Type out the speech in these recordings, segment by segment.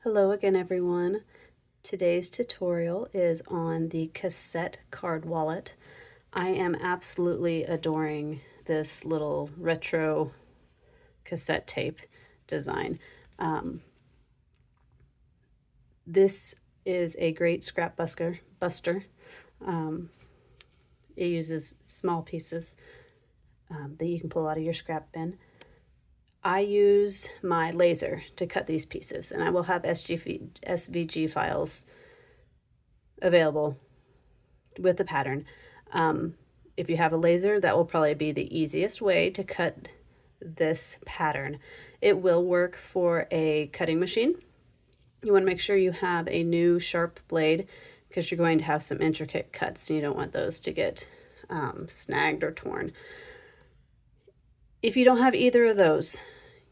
Hello again, everyone. Today's tutorial is on the Cassette Card Wallet. I am absolutely adoring this little retro cassette tape design. This is a great scrap buster. It uses small pieces that you can pull out of your scrap bin. I use my laser to cut these pieces, and I will have SVG files available with the pattern. If you have a laser, that will probably be the easiest way to cut this pattern. It will work for a cutting machine. You want to make sure you have a new sharp blade because you're going to have some intricate cuts and you don't want those to get snagged or torn. If you don't have either of those,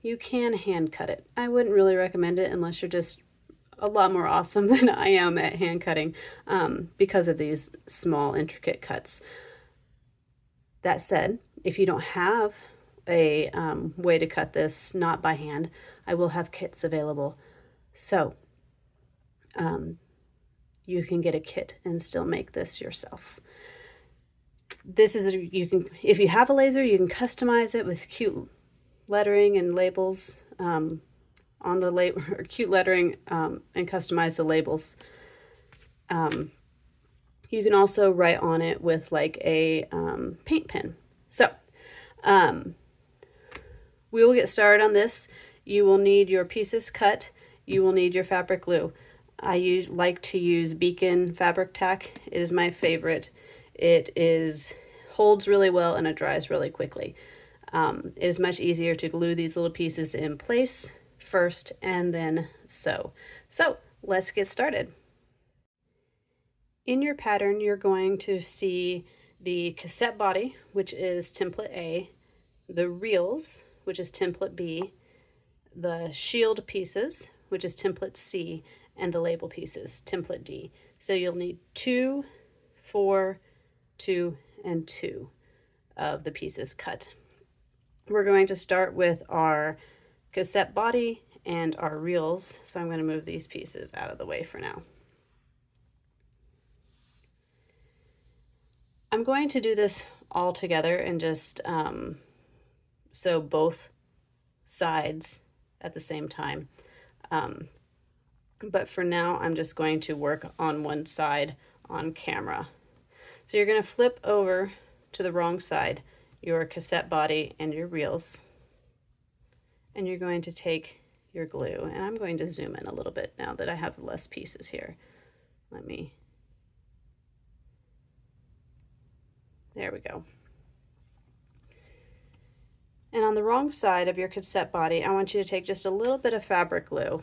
you can hand cut it. I wouldn't really recommend it unless you're just a lot more awesome than I am at hand cutting because of these small intricate cuts. That said, if you don't have a way to cut this not by hand, I will have kits available. So you can get a kit and still make this yourself. This is if you have a laser, you can customize it with cute lettering and labels on the label, or cute lettering and customize the labels. You can also write on it with like a paint pen. So we will get started on this. You will need your pieces cut. You will need your fabric glue. I like to use Beacon fabric tack. It is my favorite. It holds really well and it dries really quickly. It is much easier to glue these little pieces in place first and then sew. So let's get started. In your pattern, you're going to see the cassette body, which is template A, the reels, which is template B, the shield pieces, which is template C, and the label pieces, template D. So you'll need 2, 4, 2, and 2 of the pieces cut. We're going to start with our cassette body and our reels. So I'm going to move these pieces out of the way for now. I'm going to do this all together and just sew both sides at the same time. But for now, I'm just going to work on one side on camera. So you're going to flip over to the wrong side, your cassette body and your reels. And you're going to take your glue, and I'm going to zoom in a little bit now that I have less pieces here. There we go. And on the wrong side of your cassette body, I want you to take just a little bit of fabric glue.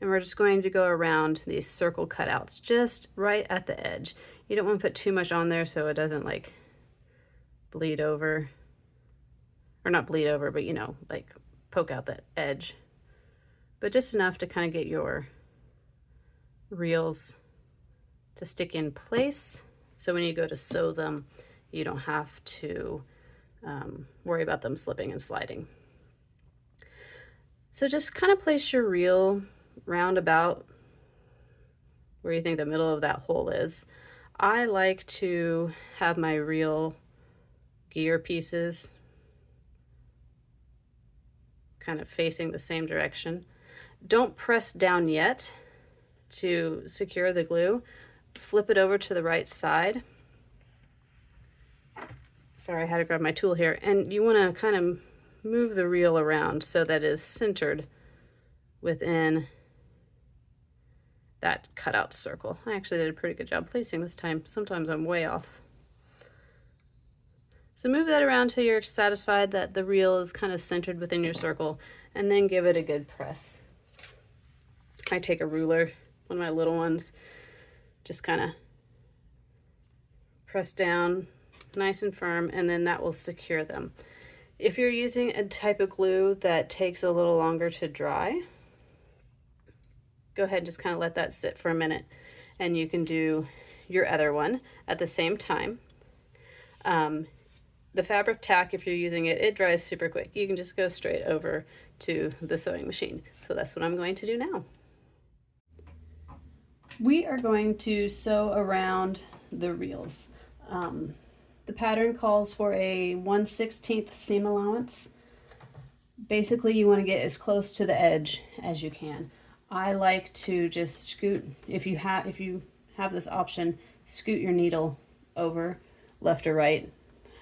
And we're just going to go around these circle cutouts, just right at the edge. You don't want to put too much on there so it doesn't like bleed over. Or not bleed over, but you know, like poke out that edge. But just enough to kind of get your reels to stick in place. So when you go to sew them, you don't have to worry about them slipping and sliding. So just kind of place your reel round about where you think the middle of that hole is. I like to have my reel gear pieces kind of facing the same direction. Don't press down yet to secure the glue. Flip it over to the right side. Sorry, I had to grab my tool here. And you want to kind of move the reel around so that it is centered within that cutout circle. I actually did a pretty good job placing this time. Sometimes I'm way off. So move that around till you're satisfied that the reel is kind of centered within your circle, and then give it a good press. I take a ruler, one of my little ones, just kind of press down nice and firm, and then that will secure them. If you're using a type of glue that takes a little longer to dry, go ahead and just kind of let that sit for a minute, and you can do your other one at the same time. the fabric tack, if you're using it, it dries super quick. You can just go straight over to the sewing machine. So that's what I'm going to do now. We are going to sew around the reels. The pattern calls for a 1/16 seam allowance. Basically, you want to get as close to the edge as you can. I like to just scoot, if you have this option, scoot your needle over left or right.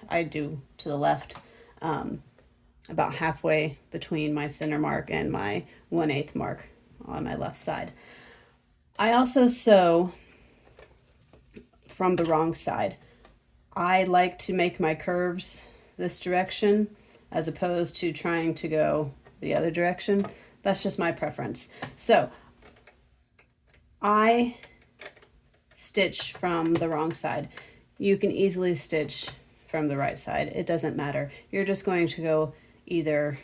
I do to the left, about halfway between my center mark and my 1/8 mark on my left side. I also sew from the wrong side. I like to make my curves this direction as opposed to trying to go the other direction. That's just my preference. So I stitch from the wrong side. You can easily stitch from the right side. It doesn't matter. You're just going to go either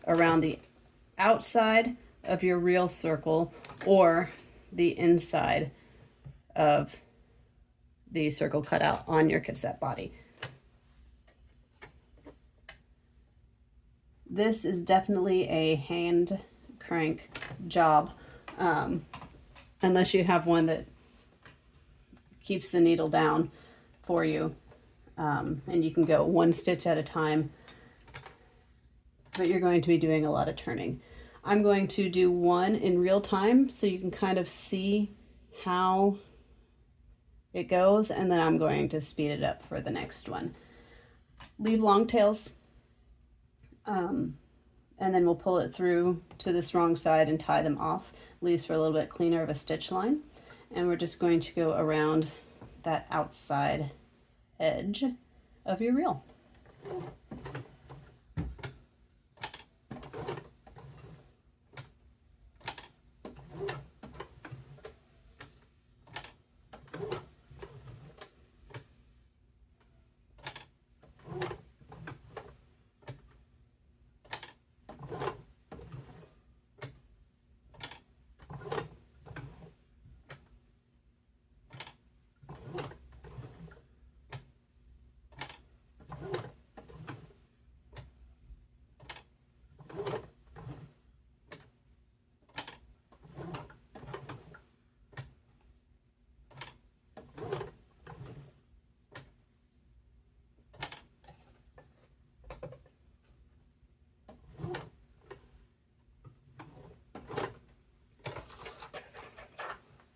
around the outside of your reel circle or the inside of the circle cut out on your cassette body. This is definitely a hand crank job, unless you have one that keeps the needle down for you, and you can go one stitch at a time, but you're going to be doing a lot of turning. I'm going to do one in real time so you can kind of see how it goes, and then I'm going to speed it up for the next one. Leave long tails, and then we'll pull it through to this wrong side and tie them off. Leaves for a little bit cleaner of a stitch line. And we're just going to go around that outside edge of your reel.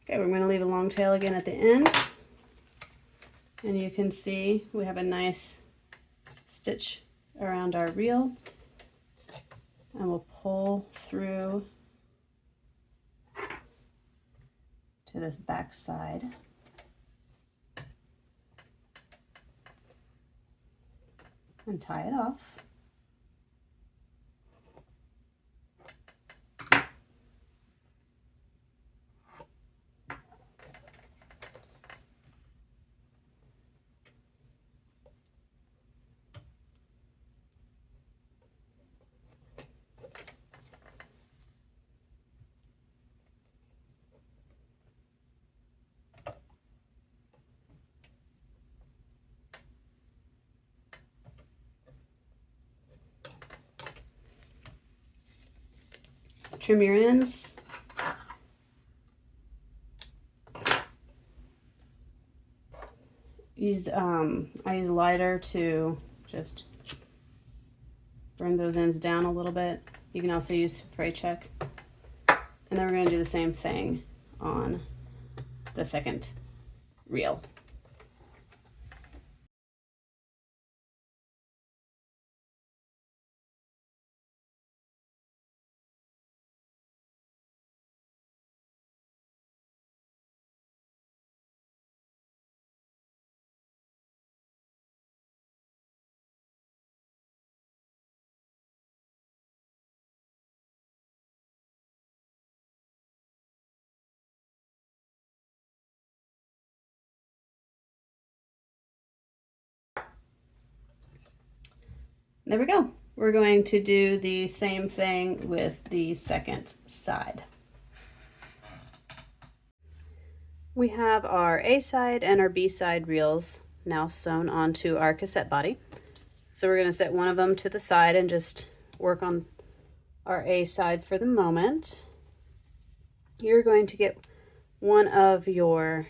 Okay, we're going to leave a long tail again at the end, and you can see we have a nice stitch around our reel, and we'll pull through to this back side. And tie it off. Trim your ends. I use lighter to just bring those ends down a little bit. You can also use fray check. And then we're going to do the same thing on the second reel. There we go. We're going to do the same thing with the second side. We have our A side and our B side reels now sewn onto our cassette body. So we're going to set one of them to the side and just work on our A side for the moment. You're going to get one of your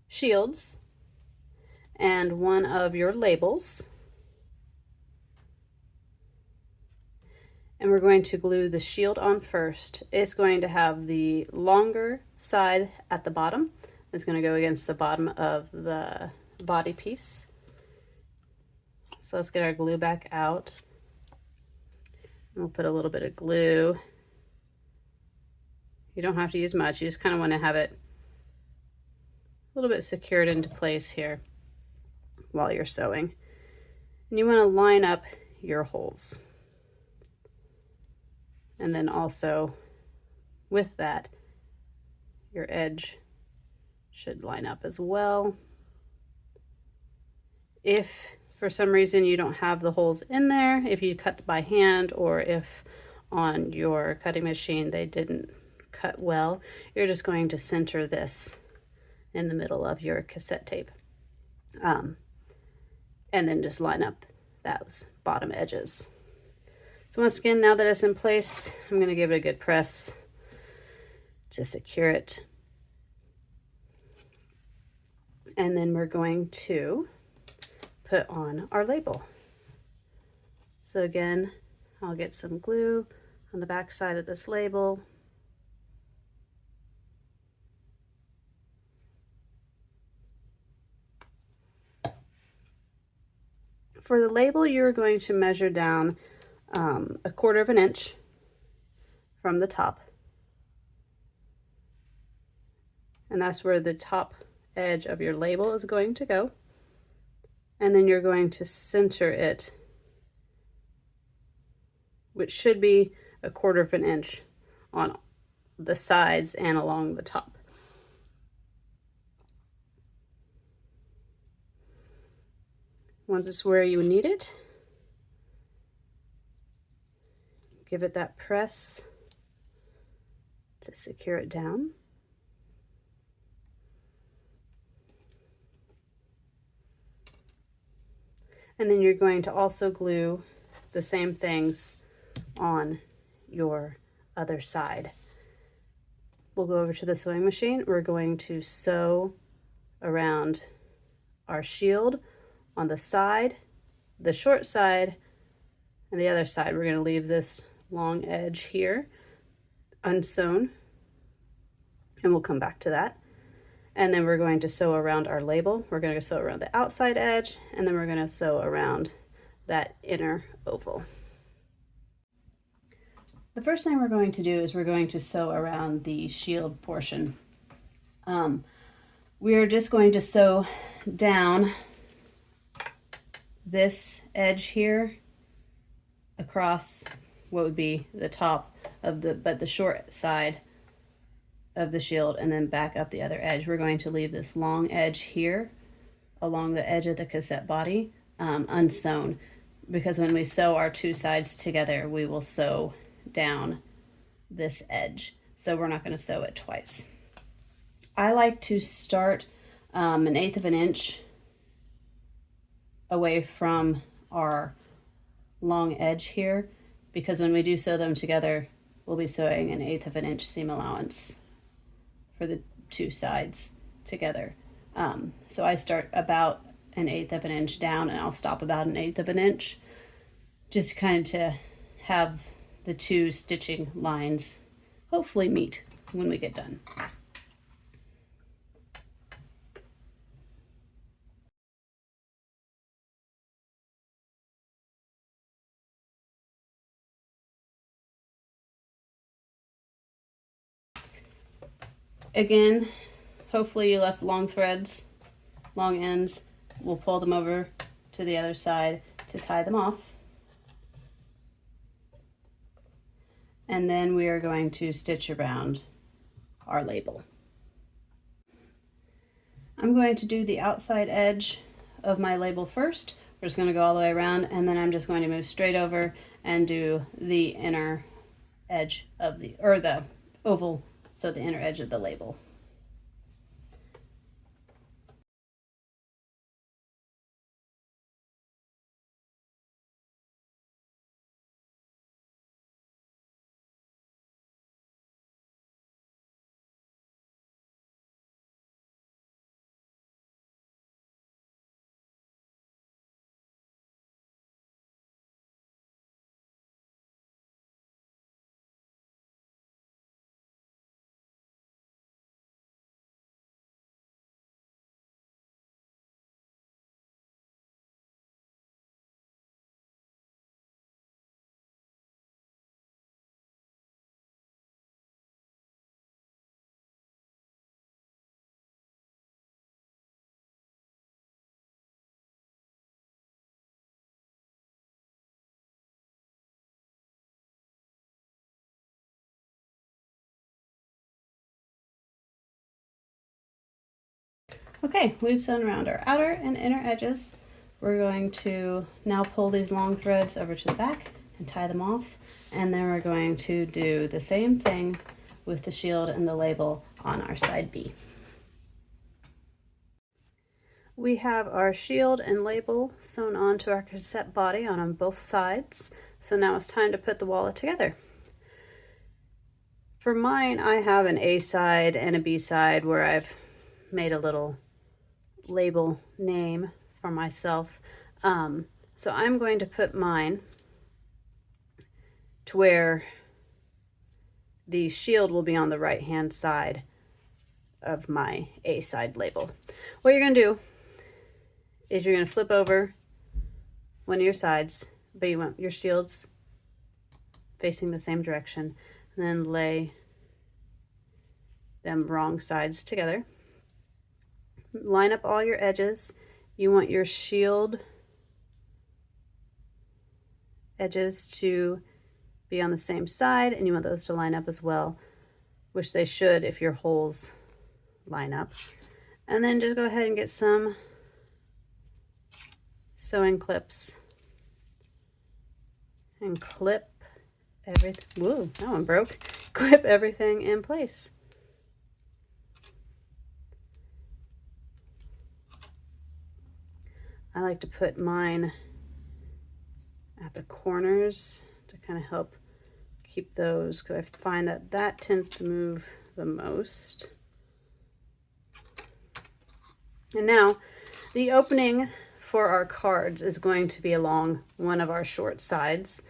shields and one of your labels, and we're going to glue the shield on first. It's going to have the longer side at the bottom. It's going to go against the bottom of the body piece. So let's get our glue back out. We'll put a little bit of glue. You don't have to use much. You just kind of want to have it a little bit secured into place here while you're sewing. And you want to line up your holes. And then also with that, your edge should line up as well. If for some reason you don't have the holes in there, if you cut by hand or if on your cutting machine they didn't cut well, you're just going to center this in the middle of your cassette tape. And then just line up those bottom edges. So once again, now that it's in place, I'm going to give it a good press to secure it. And then we're going to put on our label. So again, I'll get some glue on the back side of this label. For the label, you're going to measure down 1/4 of an inch from the top. And that's where the top edge of your label is going to go. And then you're going to center it, which should be 1/4 of an inch on the sides and along the top. Once it's where you need it, give it that press to secure it down. And then you're going to also glue the same things on your other side. We'll go over to the sewing machine. We're going to sew around our shield on the side, the short side, and the other side. We're going to leave this long edge here unsewn, and we'll come back to that. And then we're going to sew around our label. We're going to sew around the outside edge, and then we're going to sew around that inner oval. The first thing we're going to do is we're going to sew around the shield portion. We are just going to sew down this edge here across what would be the top of the short side of the shield, and then back up the other edge. We're going to leave this long edge here along the edge of the cassette body unsewn, because when we sew our two sides together, we will sew down this edge. So we're not going to sew it twice. I like to start 1/8 of an inch away from our long edge here, because when we do sew them together, we'll be sewing 1/8 of an inch seam allowance for the two sides together. So I start about 1/8 of an inch down, and I'll stop about 1/8 of an inch, just kind of to have the two stitching lines hopefully meet when we get done. Again, hopefully you left long threads, long ends. We'll pull them over to the other side to tie them off. And then we are going to stitch around our label. I'm going to do the outside edge of my label first. We're just going to go all the way around, and then I'm just going to move straight over and do the inner edge of the oval, so the inner edge of the label. Okay, we've sewn around our outer and inner edges. We're going to now pull these long threads over to the back and tie them off. And then we're going to do the same thing with the shield and the label on our side B. We have our shield and label sewn onto our cassette body on both sides. So now it's time to put the wallet together. For mine, I have an A side and a B side where I've made a little label name for myself. So I'm going to put mine to where the shield will be on the right hand side of my A side label. What you're going to do is you're going to flip over one of your sides, but you want your shields facing the same direction, and then lay them wrong sides together. Line up all your edges. You want your shield edges to be on the same side, and you want those to line up as well, which they should if your holes line up. And then just go ahead and get some sewing clips and clip everything. Whoa, that one broke. Clip everything in place. I like to put mine at the corners to kind of help keep those, because I find that that tends to move the most. And now the opening for our cards is going to be along one of our short sides.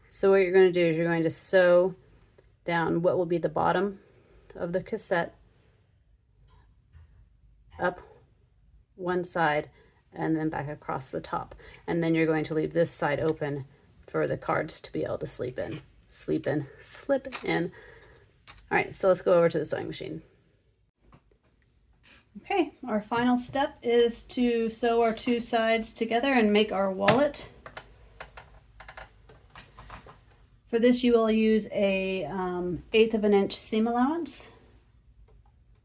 So what you're going to do is you're going to sew down what will be the bottom of the cassette up one side and then back across the top. And then you're going to leave this side open for the cards to be able to slip in. All right, so let's go over to the sewing machine. Okay, our final step is to sew our two sides together and make our wallet. For this, you will use a 1/8 of an inch seam allowance.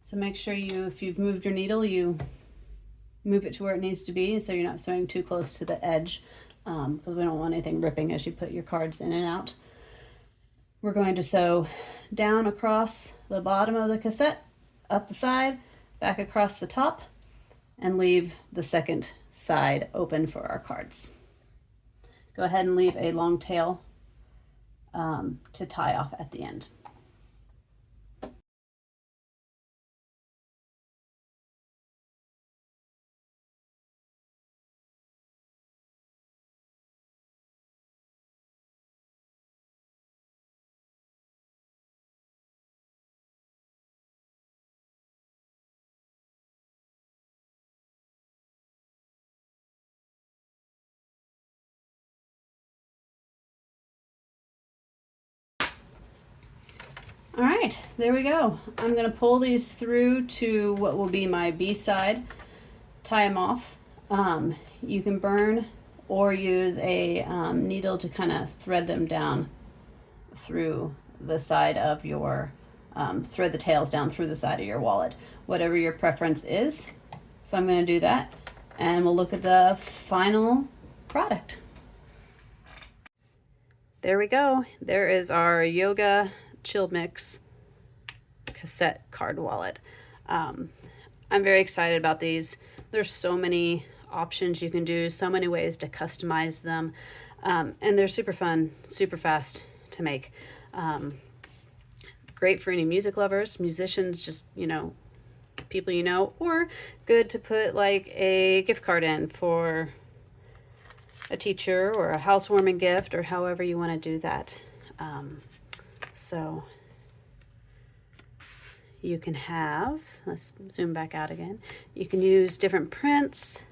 So make sure if you've moved your needle, you move it to where it needs to be, so you're not sewing too close to the edge, because we don't want anything ripping as you put your cards in and out. We're going to sew down across the bottom of the cassette, up the side, back across the top, and leave the second side open for our cards. Go ahead and leave a long tail to tie off at the end. All right, there we go. I'm gonna pull these through to what will be my B side, tie them off. You can burn or use a needle to kind of thread them down through the side of your, thread the tails down through the side of your wallet, whatever your preference is. So I'm gonna do that, and we'll look at the final product. There we go. There is our Yoga Chill Mix cassette card wallet. I'm very excited about these. There's so many options you can do, so many ways to customize them, and they're super fun, super fast to make. Great for any music lovers, musicians, just, people or good to put like a gift card in for a teacher or a housewarming gift, or however you want to do that. So you can have, let's zoom back out again. You can use different prints.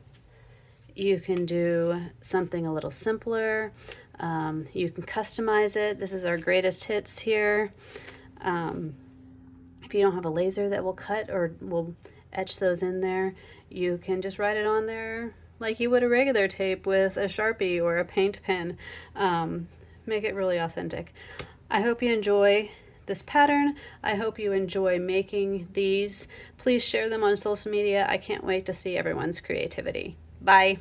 You can do something a little simpler. You can customize it. This is our greatest hits here. If you don't have a laser that will cut or will etch those in there, you can just write it on there like you would a regular tape with a Sharpie or a paint pen. Make it really authentic. I hope you enjoy this pattern. I hope you enjoy making these. Please share them on social media. I can't wait to see everyone's creativity. Bye.